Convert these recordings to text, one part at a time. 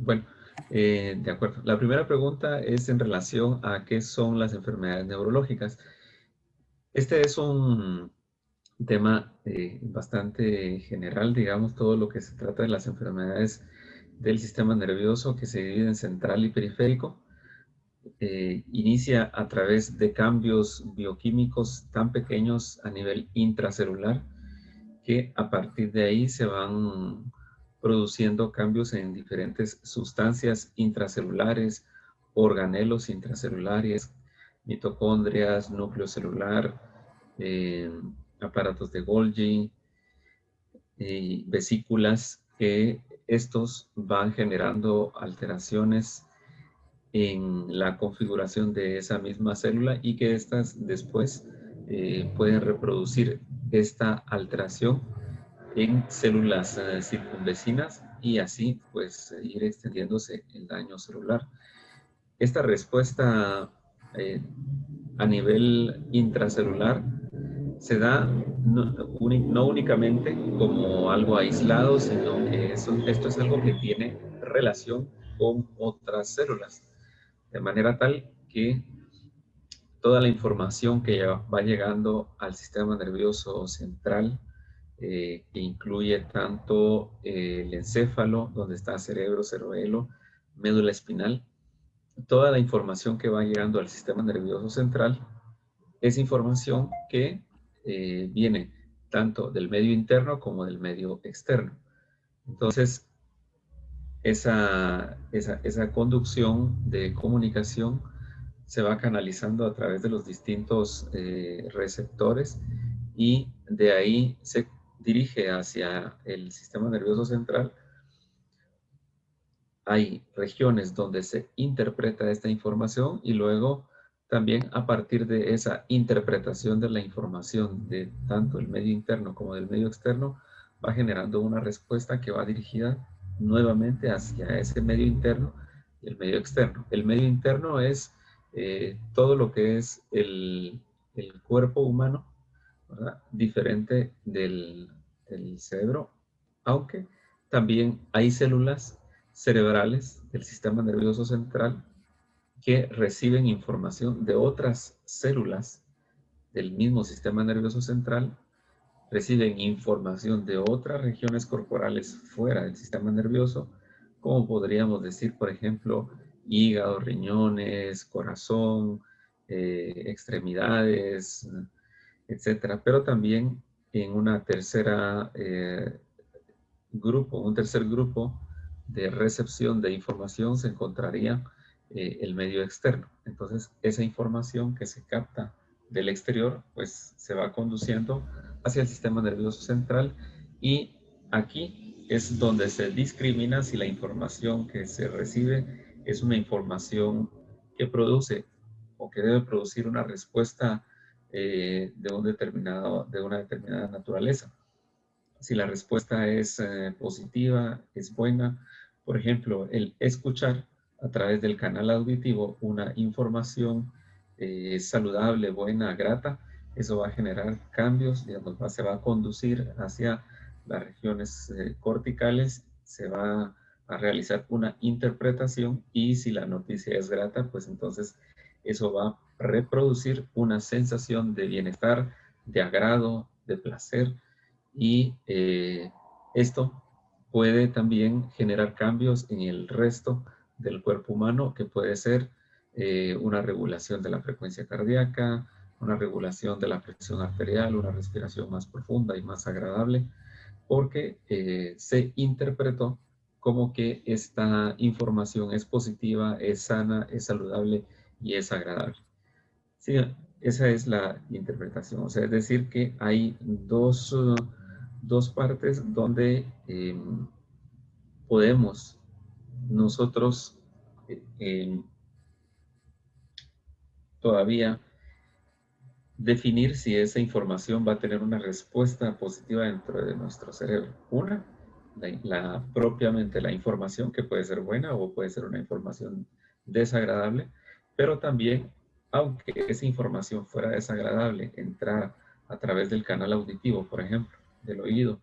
Bueno, de acuerdo. La primera pregunta es en relación a qué son las enfermedades neurológicas. Este es un tema bastante general, digamos, todo lo que se trata de las enfermedades del sistema nervioso que se divide en central y periférico. Inicia a través de cambios bioquímicos tan pequeños a nivel intracelular que a partir de ahí se van produciendo cambios en diferentes sustancias intracelulares, organelos intracelulares, mitocondrias, núcleo celular, eh, aparatos de Golgi y vesículas, que estos van generando alteraciones en la configuración de esa misma célula y que éstas después pueden reproducir esta alteración en células circunvecinas y así pues ir extendiéndose el daño celular. Esta respuesta eh, a nivel intracelular se da no únicamente como algo aislado, sino que esto es algo que tiene relación con otras células, de manera tal que toda la información que ya va llegando al sistema nervioso central, que incluye tanto el encéfalo, donde está cerebro, cerebelo, médula espinal, toda la información que va llegando al sistema nervioso central es información que viene tanto del medio interno como del medio externo. Entonces, esa conducción de comunicación se va canalizando a través de los distintos receptores y de ahí se dirige hacia el sistema nervioso central. Hay regiones donde se interpreta esta información y luego también a partir de esa interpretación de la información de tanto el medio interno como del medio externo va generando una respuesta que va dirigida nuevamente hacia ese medio interno y el medio externo. El medio interno es todo lo que es el cuerpo humano, ¿verdad? Diferente del cerebro, aunque también hay células cerebrales del sistema nervioso central que reciben información de otras células del mismo sistema nervioso central, reciben información de otras regiones corporales fuera del sistema nervioso, como podríamos decir, por ejemplo, hígado, riñones, corazón, extremidades, etcétera. Pero también en una tercera un tercer grupo de recepción de información se encontraría el medio externo. Entonces, esa información que se capta del exterior, pues se va conduciendo hacia el sistema nervioso central y aquí es donde se discrimina si la información que se recibe es una información que produce o que debe producir una respuesta de una determinada naturaleza. Si la respuesta es positiva, es buena, por ejemplo, el escuchar a través del canal auditivo una información saludable, buena, grata, eso va a generar cambios, digamos, se va a conducir hacia las regiones corticales, se va a realizar una interpretación y si la noticia es grata, pues entonces eso va a reproducir una sensación de bienestar, de agrado, de placer y esto puede también generar cambios en el resto del cuerpo humano, que puede ser una regulación de la frecuencia cardíaca, una regulación de la presión arterial, una respiración más profunda y más agradable, porque se interpretó como que esta información es positiva, es sana, es saludable y es agradable. Sí, esa es la interpretación. O sea, es decir, que hay dos partes donde podemos nosotros todavía definir si esa información va a tener una respuesta positiva dentro de nuestro cerebro. Una, propiamente la información que puede ser buena o puede ser una información desagradable, pero también, aunque esa información fuera desagradable, entrara a través del canal auditivo, por ejemplo, del oído,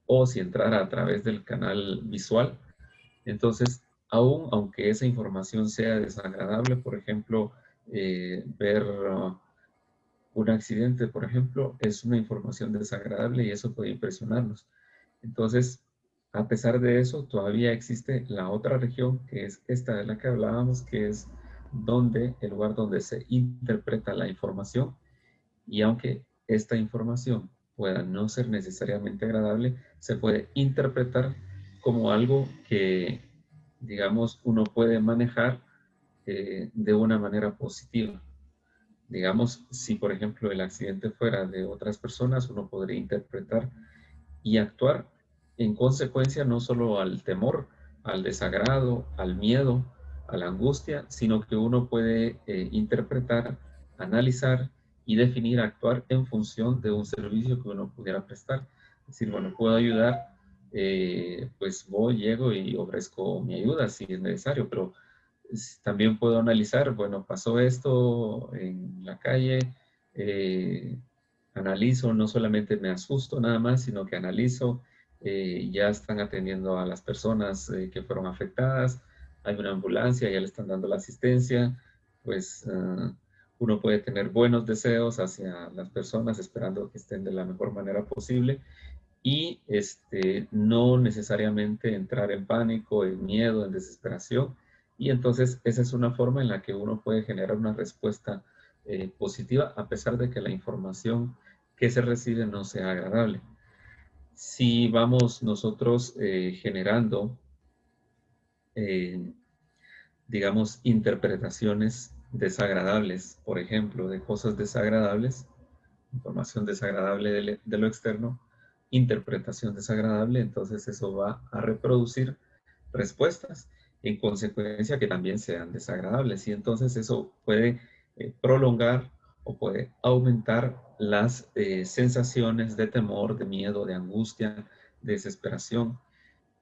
o si entrara a través del canal visual, entonces aunque esa información sea desagradable, por ejemplo, ver un accidente, por ejemplo, es una información desagradable y eso puede impresionarnos. Entonces, a pesar de eso, todavía existe la otra región, que es esta de la que hablábamos, que es el lugar donde se interpreta la información. Y aunque esta información pueda no ser necesariamente agradable, se puede interpretar como algo que, digamos, uno puede manejar de una manera positiva. Digamos, si por ejemplo el accidente fuera de otras personas, uno podría interpretar y actuar en consecuencia no solo al temor, al desagrado, al miedo, a la angustia, sino que uno puede interpretar, analizar y definir, actuar en función de un servicio que uno pudiera prestar. Es decir, bueno, puedo ayudar, pues voy, llego y ofrezco mi ayuda si es necesario, pero también puedo analizar, bueno, pasó esto en la calle, eh, analizo, no solamente me asusto nada más, sino que analizo, ya están atendiendo a las personas que fueron afectadas, hay una ambulancia, ya le están dando la asistencia, pues uno puede tener buenos deseos hacia las personas esperando que estén de la mejor manera posible y no necesariamente entrar en pánico, en miedo, en desesperación. Y entonces esa es una forma en la que uno puede generar una respuesta positiva a pesar de que la información que se recibe no sea agradable. Si vamos nosotros generando, eh, digamos, interpretaciones desagradables, por ejemplo, de cosas desagradables, información desagradable de lo externo, interpretación desagradable, entonces eso va a reproducir respuestas en consecuencia que también sean desagradables y entonces eso puede prolongar o puede aumentar las sensaciones de temor, de miedo, de angustia, de desesperación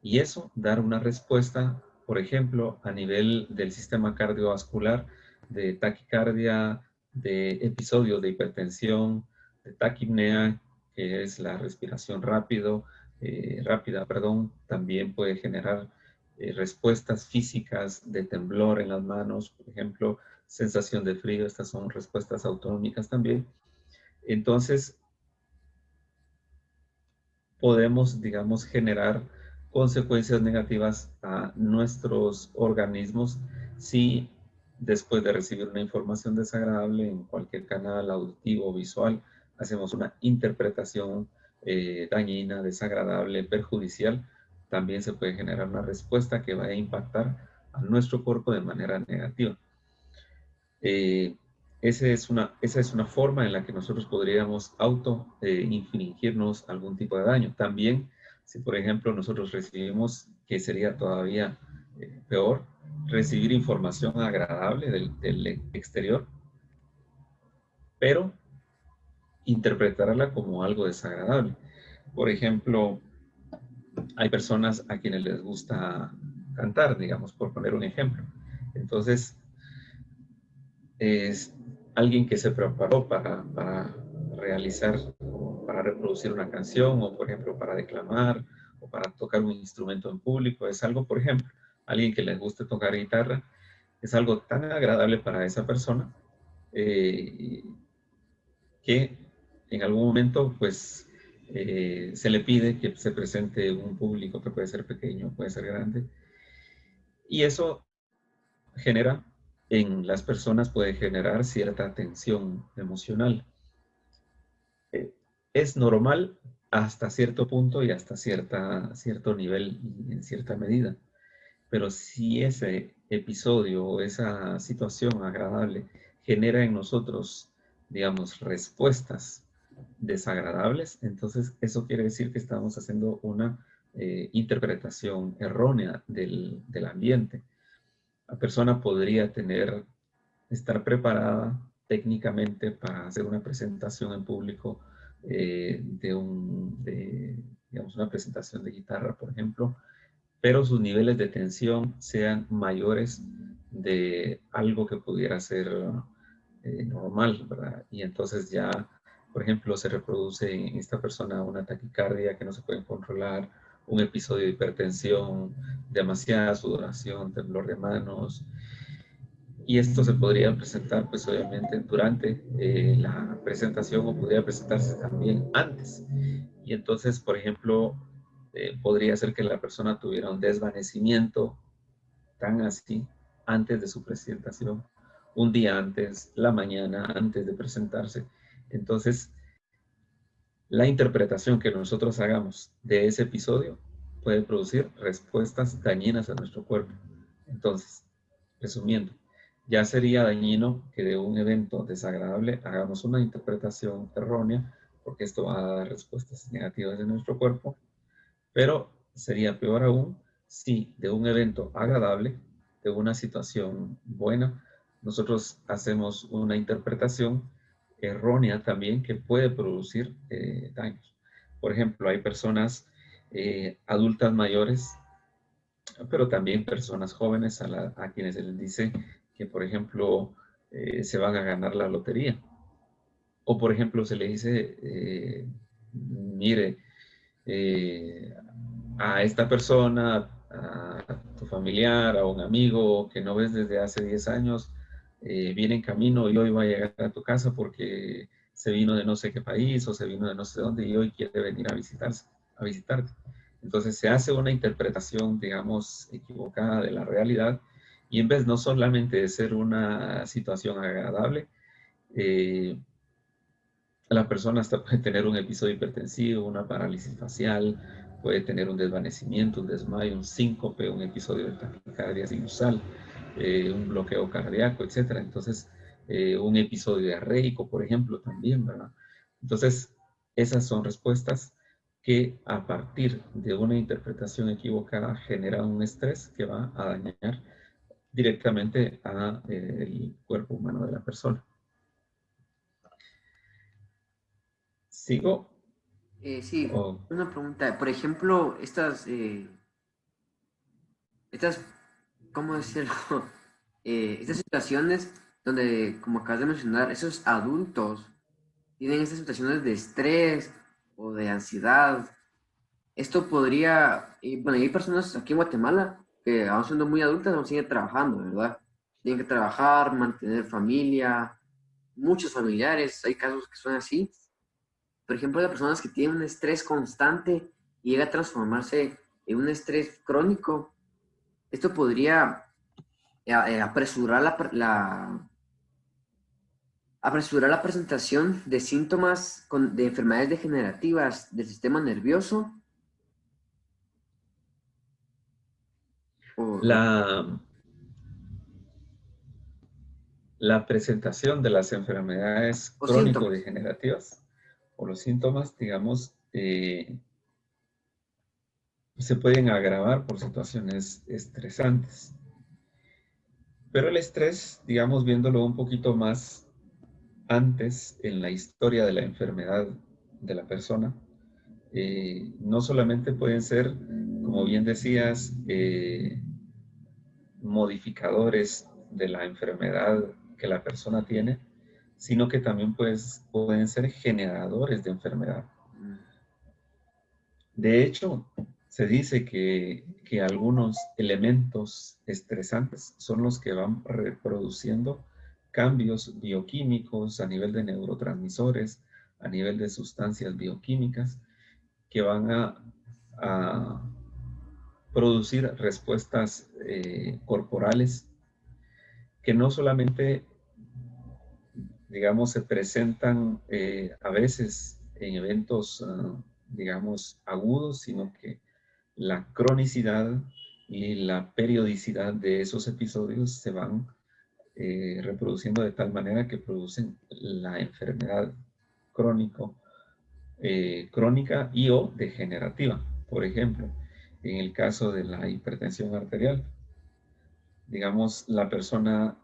y eso dar una respuesta, por ejemplo, a nivel del sistema cardiovascular, de taquicardia, de episodios de hipertensión, de taquipnea, que es la respiración rápida, perdón, también puede generar respuestas físicas de temblor en las manos, por ejemplo, sensación de frío, estas son respuestas autonómicas también. Entonces, podemos, digamos, generar consecuencias negativas a nuestros organismos si después de recibir una información desagradable en cualquier canal auditivo o visual, hacemos una interpretación dañina, desagradable, perjudicial, también se puede generar una respuesta que va a impactar a nuestro cuerpo de manera negativa. Eh, esa es una forma en la que nosotros podríamos infringirnos algún tipo de daño. También, si por ejemplo nosotros recibimos, que sería todavía peor, recibir información agradable del exterior, pero interpretarla como algo desagradable. Por ejemplo, hay personas a quienes les gusta cantar, digamos, por poner un ejemplo. Entonces, es alguien que se preparó para realizar, para reproducir una canción o, por ejemplo, para declamar o para tocar un instrumento en público. Es algo, por ejemplo, alguien que les guste tocar guitarra, es algo tan agradable para esa persona eh, que en algún momento, pues, se le pide que se presente un público que puede ser pequeño, puede ser grande. Y eso genera en las personas, puede generar cierta tensión emocional. Eh, es normal hasta cierto punto y hasta cierto nivel y en cierta medida. Pero si ese episodio o esa situación agradable genera en nosotros, digamos, respuestas desagradables, entonces eso quiere decir que estamos haciendo una interpretación errónea del ambiente. La persona podría estar preparada técnicamente para hacer una presentación en público digamos, una presentación de guitarra, por ejemplo, pero sus niveles de tensión sean mayores de algo que pudiera ser normal, ¿verdad? Y entonces ya, por ejemplo, se reproduce en esta persona una taquicardia que no se puede controlar un episodio de hipertensión, demasiada sudoración, temblor de manos. Y esto se podría presentar, pues obviamente, durante la presentación o podría presentarse también antes. Y entonces, por ejemplo, podría ser que la persona tuviera un desvanecimiento tan así antes de su presentación, un día antes, la mañana antes de presentarse. Entonces, la interpretación que nosotros hagamos de ese episodio puede producir respuestas dañinas a nuestro cuerpo. Entonces, resumiendo, ya sería dañino que de un evento desagradable hagamos una interpretación errónea, porque esto va a dar respuestas negativas en nuestro cuerpo, pero sería peor aún si de un evento agradable, de una situación buena, nosotros hacemos una interpretación errónea también que puede producir daños. Por ejemplo, hay personas adultas mayores, pero también personas jóvenes a quienes se les dice que, por ejemplo, se van a ganar la lotería. O, por ejemplo, se le dice, mire, eh, a esta persona, a tu familiar, a un amigo que no ves desde hace 10 años, viene en camino y hoy va a llegar a tu casa porque se vino de no sé qué país o se vino de no sé dónde y hoy quiere venir a visitarte. Entonces se hace una interpretación, digamos, equivocada de la realidad y en vez no solamente de ser una situación agradable, eh, la persona hasta puede tener un episodio hipertensivo, una parálisis facial, puede tener un desvanecimiento, un desmayo, un síncope, un episodio de taquicardia sinusal, un bloqueo cardíaco, etcétera. Entonces, un episodio diarreico, por ejemplo, también, ¿verdad? Entonces, esas son respuestas que a partir de una interpretación equivocada generan un estrés que va a dañar directamente al cuerpo humano de la persona. ¿Sigo? Sí, ¿O una pregunta. Por ejemplo, estas, ¿cómo decirlo? Estas situaciones donde, como acabas de mencionar, esos adultos tienen estas situaciones de estrés o de ansiedad. Esto podría, bueno, hay personas aquí en Guatemala que aún siendo muy adultas aún siguen trabajando, ¿verdad? Tienen que trabajar, mantener familia, muchos familiares, hay casos que son así. Por ejemplo, de personas que tienen un estrés constante y llega a transformarse en un estrés crónico. Esto podría apresurar apresurar la presentación de síntomas de enfermedades degenerativas del sistema nervioso. O, la, la presentación de las enfermedades o síntomas. crónico-degenerativas o los síntomas, digamos, se pueden agravar por situaciones estresantes. Pero el estrés, digamos, viéndolo un poquito más antes en la historia de la enfermedad de la persona, no solamente pueden ser, como bien decías, modificadores de la enfermedad que la persona tiene, sino que también pues, pueden ser generadores de enfermedad. De hecho, se dice que algunos elementos estresantes son los que van reproduciendo cambios bioquímicos a nivel de neurotransmisores, a nivel de sustancias bioquímicas, que van a producir respuestas corporales que no solamente, digamos, se presentan a veces en eventos, digamos, agudos, sino que la cronicidad y la periodicidad de esos episodios se van reproduciendo de tal manera que producen la enfermedad crónico, crónica y o degenerativa. Por ejemplo, en el caso de la hipertensión arterial, digamos, la persona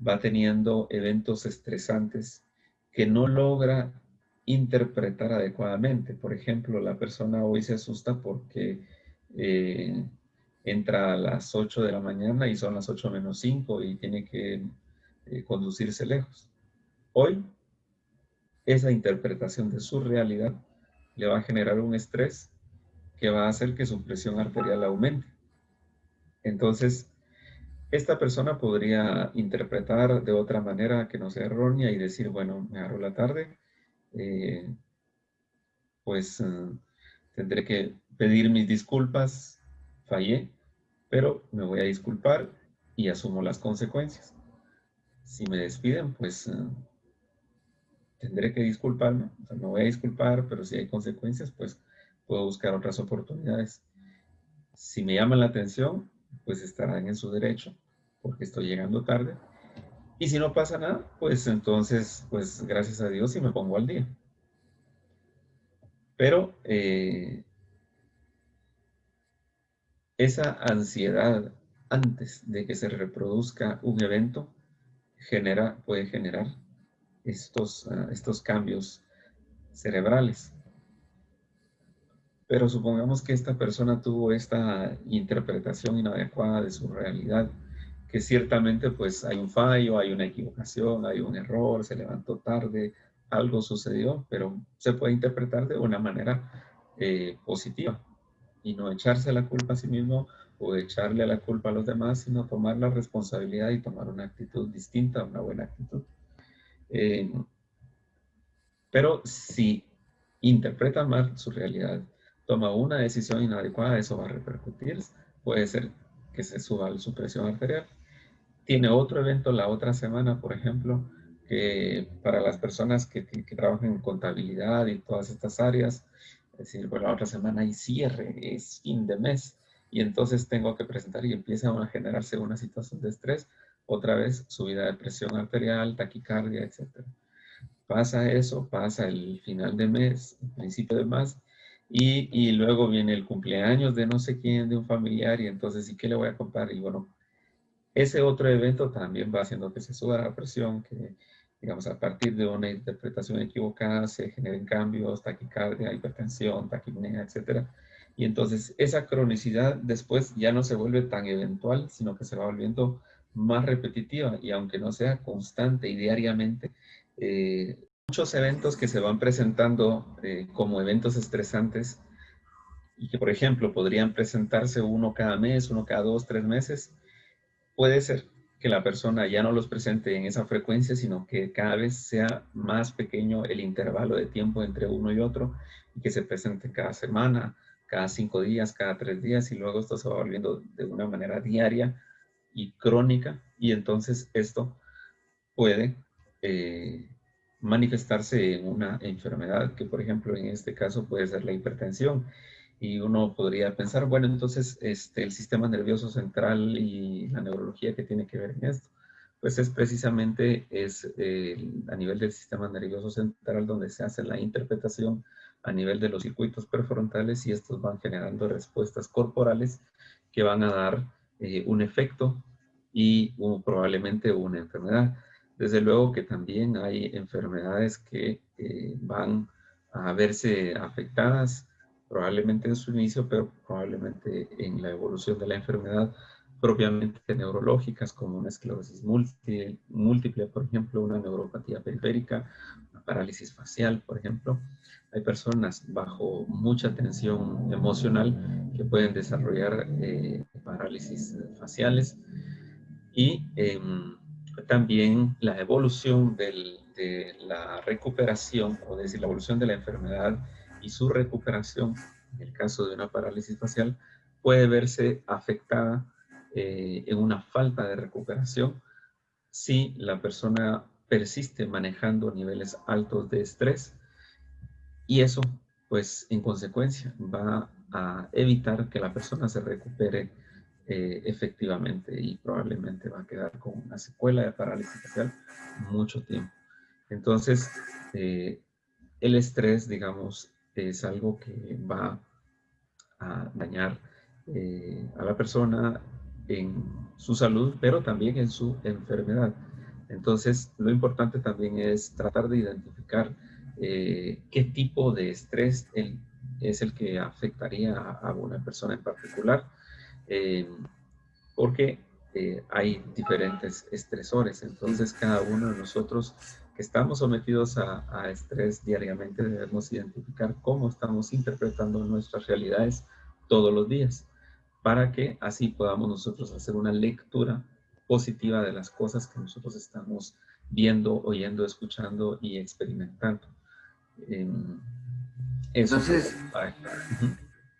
va teniendo eventos estresantes que no logra interpretar adecuadamente. Por ejemplo, la persona hoy se asusta porque eh, entra a las 8 de la mañana y son las 8 menos 5 y tiene que conducirse lejos. Hoy, esa interpretación de su realidad le va a generar un estrés que va a hacer que su presión arterial aumente. Entonces, esta persona podría interpretar de otra manera que no sea errónea y decir, bueno, me agarró la tarde, eh, pues tendré que pedir mis disculpas, fallé, pero me voy a disculpar y asumo las consecuencias. Si me despiden, pues tendré que disculparme, o sea, me voy a disculpar, pero si hay consecuencias, pues puedo buscar otras oportunidades. Si me llaman la atención, pues estarán en su derecho, porque estoy llegando tarde. Y si no pasa nada, pues entonces, pues gracias a Dios y me pongo al día. Pero esa ansiedad antes de que se reproduzca un evento puede generar estos cambios cerebrales. Pero supongamos que esta persona tuvo esta interpretación inadecuada de su realidad, que ciertamente pues hay un fallo, hay una equivocación, hay un error, se levantó tarde, algo sucedió, pero se puede interpretar de una manera positiva y no echarse la culpa a sí mismo o echarle la culpa a los demás, sino tomar la responsabilidad y tomar una actitud distinta, una buena actitud. Eh, pero si interpreta mal su realidad, toma una decisión inadecuada, eso va a repercutir. Puede ser que se suba su presión arterial. Tiene otro evento la otra semana, por ejemplo, que para las personas que trabajan en contabilidad y todas estas áreas, es decir, bueno, la otra semana hay cierre, es fin de mes, y entonces tengo que presentar y empieza a generarse una situación de estrés, otra vez subida de presión arterial, taquicardia, etc. Pasa eso, pasa el final de mes, el principio de mes, y luego viene el cumpleaños de no sé quién, de un familiar, y entonces, ¿y qué le voy a comprar? Y bueno, ese otro evento también va haciendo que se suba la presión, que, digamos, a partir de una interpretación equivocada se generen cambios, taquicardia, hipertensión, taquipnea, etcétera. Y entonces esa cronicidad después ya no se vuelve tan eventual, sino que se va volviendo más repetitiva y aunque no sea constante y diariamente, muchos eventos que se van presentando como eventos estresantes y que, por ejemplo, podrían presentarse uno cada mes, uno cada 2, 3 meses, puede ser que la persona ya no los presente en esa frecuencia, sino que cada vez sea más pequeño el intervalo de tiempo entre uno y otro y que se presente cada semana, cada 5 días, cada 3 días y luego esto se va volviendo de una manera diaria y crónica y entonces esto puede manifestarse en una enfermedad que, por ejemplo, en este caso puede ser la hipertensión. Y uno podría pensar, bueno, entonces el sistema nervioso central y la neurología que tiene que ver en esto, pues es precisamente a nivel del sistema nervioso central donde se hace la interpretación a nivel de los circuitos prefrontales y estos van generando respuestas corporales que van a dar un efecto y probablemente una enfermedad. Desde luego que también hay enfermedades que van a verse afectadas probablemente en su inicio, pero probablemente en la evolución de la enfermedad propiamente neurológicas, como una esclerosis múltiple, por ejemplo, una neuropatía periférica, una parálisis facial, por ejemplo. Hay personas bajo mucha tensión emocional que pueden desarrollar parálisis faciales y también la evolución de la recuperación, o decir, la evolución de la enfermedad y su recuperación, en el caso de una parálisis facial, puede verse afectada en una falta de recuperación si la persona persiste manejando niveles altos de estrés y eso, pues, en consecuencia, va a evitar que la persona se recupere efectivamente y probablemente va a quedar con una secuela de parálisis facial mucho tiempo. Entonces, el estrés, digamos, es algo que va a dañar a la persona en su salud, pero también en su enfermedad. Entonces, lo importante también es tratar de identificar qué tipo de estrés es el que afectaría a una persona en particular, eh, porque hay diferentes estresores. Entonces, cada uno de nosotros que estamos sometidos a estrés diariamente debemos identificar cómo estamos interpretando nuestras realidades todos los días, para que así podamos nosotros hacer una lectura positiva de las cosas que nosotros estamos viendo, oyendo, escuchando y experimentando. Eso Entonces, para...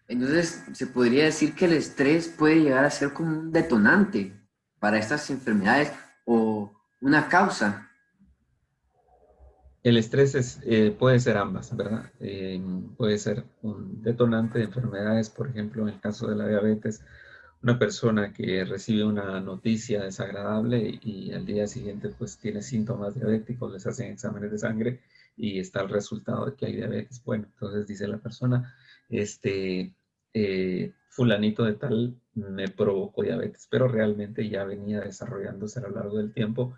entonces, se podría decir que el estrés puede llegar a ser como un detonante para estas enfermedades o una causa. El estrés puede ser ambas, ¿verdad? Puede ser un detonante de enfermedades, por ejemplo, en el caso de la diabetes, una persona que recibe una noticia desagradable y al día siguiente pues tiene síntomas diabéticos, les hacen exámenes de sangre y está el resultado de que hay diabetes. Bueno, entonces dice la persona, fulanito de tal me provocó diabetes, pero realmente ya venía desarrollándose a lo largo del tiempo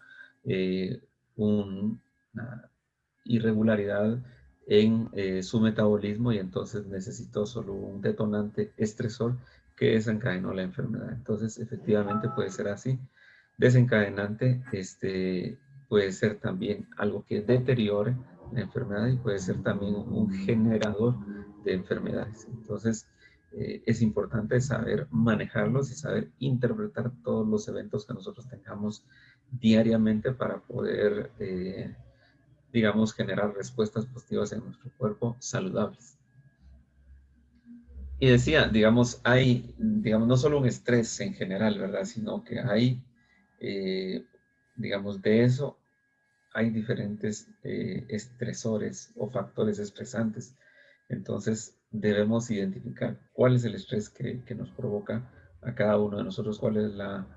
una irregularidad en su metabolismo y entonces necesitó solo un detonante estresor que desencadenó la enfermedad. Entonces, efectivamente puede ser así. Desencadenante puede ser también algo que deteriore la enfermedad y puede ser también un generador de enfermedades. Entonces, es importante saber manejarlos y saber interpretar todos los eventos que nosotros tengamos diariamente para poder digamos, generar respuestas positivas en nuestro cuerpo saludables. Y decía, digamos, hay, digamos, no solo un estrés en general, ¿verdad? Sino que hay, digamos, de eso hay diferentes estresores o factores estresantes. Entonces, debemos identificar cuál es el estrés que nos provoca a cada uno de nosotros, cuál es la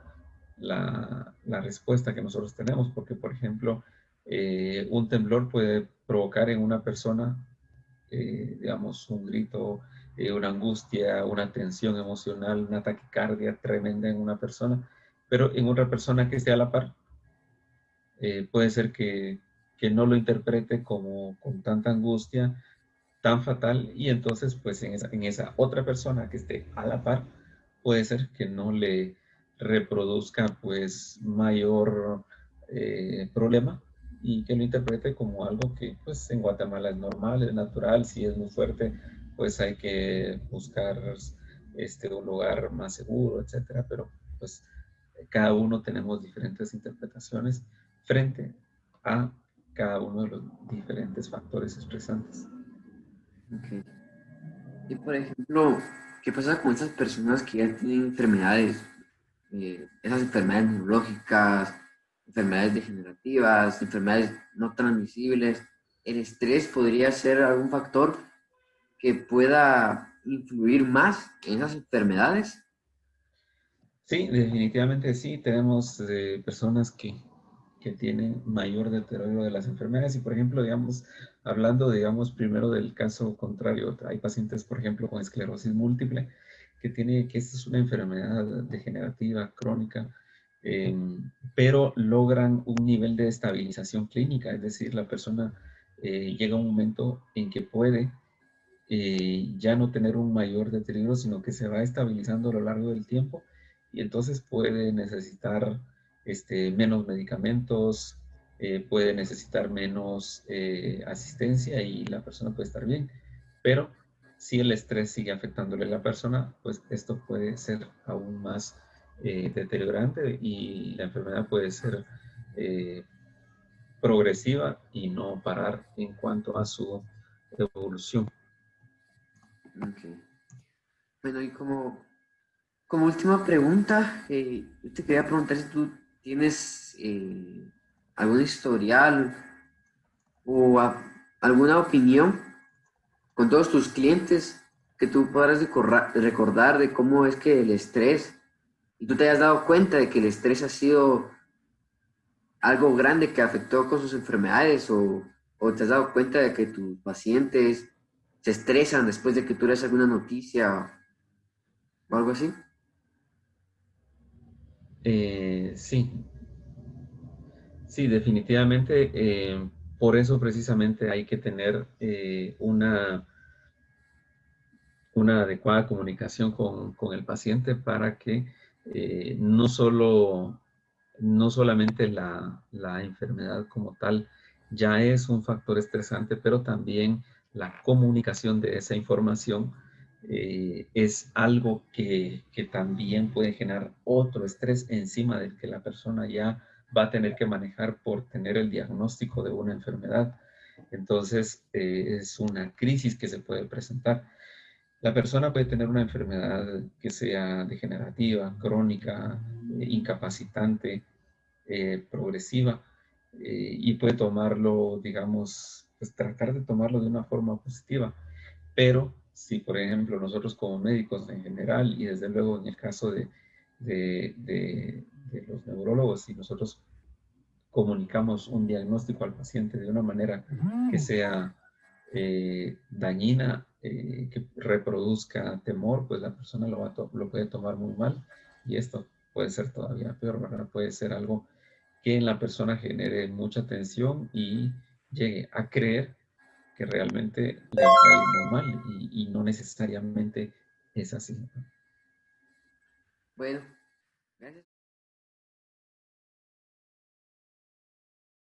respuesta que nosotros tenemos, porque, por ejemplo, un temblor puede provocar en una persona, digamos, un grito, una angustia, una tensión emocional, una taquicardia tremenda en una persona, pero en otra persona que esté a la par, puede ser que no lo interprete como con tanta angustia, tan fatal, y entonces pues en esa otra persona que esté a la par, puede ser que no le reproduzca pues mayor problema y que lo interprete como algo que pues en Guatemala es normal, es natural, si es muy fuerte pues hay que buscar un lugar más seguro, etcétera, pero pues cada uno tenemos diferentes interpretaciones frente a cada uno de los diferentes factores estresantes. Okay. Y por ejemplo, ¿qué pasa con esas personas que ya tienen enfermedades, esas enfermedades neurológicas, enfermedades degenerativas, enfermedades no transmisibles? ¿El estrés podría ser algún factor que pueda influir más en esas enfermedades? Sí, definitivamente sí. Tenemos personas que tienen mayor deterioro de las enfermedades y, por ejemplo, digamos, hablando, digamos, primero del caso contrario, hay pacientes, por ejemplo, con esclerosis múltiple que esta es una enfermedad degenerativa, crónica, eh, pero logran un nivel de estabilización clínica, es decir, la persona llega a un momento en que puede ya no tener un mayor deterioro, sino que se va estabilizando a lo largo del tiempo y entonces puede necesitar menos medicamentos, puede necesitar menos asistencia y la persona puede estar bien. Pero si el estrés sigue afectándole a la persona, pues esto puede ser aún más deteriorante y la enfermedad puede ser eh, progresiva y no parar en cuanto a su evolución. Okay. Bueno, y como última pregunta, yo te quería preguntar si tú tienes algún historial o alguna opinión con todos tus clientes que tú podrás recordar de cómo es que el estrés, y tú te hayas dado cuenta de que el estrés ha sido algo grande que afectó con sus enfermedades o te has dado cuenta de que tus pacientes se estresan después de que tú lees alguna noticia o algo así. Sí, sí, definitivamente. Por eso precisamente hay que tener una adecuada comunicación con el paciente para que no solamente la enfermedad como tal ya es un factor estresante, pero también la comunicación de esa información es algo que también puede generar otro estrés encima del que la persona ya va a tener que manejar por tener el diagnóstico de una enfermedad. Entonces, es una crisis que se puede presentar. La persona puede tener una enfermedad que sea degenerativa, crónica, incapacitante, progresiva, y puede tomarlo, digamos, pues tratar de tomarlo de una forma positiva. Pero si, por ejemplo, nosotros como médicos en general, y desde luego en el caso de los neurólogos, si nosotros comunicamos un diagnóstico al paciente de una manera que sea dañina, que reproduzca temor, pues la persona lo puede tomar muy mal, y esto puede ser todavía peor, ¿verdad? Puede ser algo que en la persona genere mucha tensión y llegue a creer que realmente le va a ir muy mal, y no necesariamente es así, ¿no? Bueno, gracias.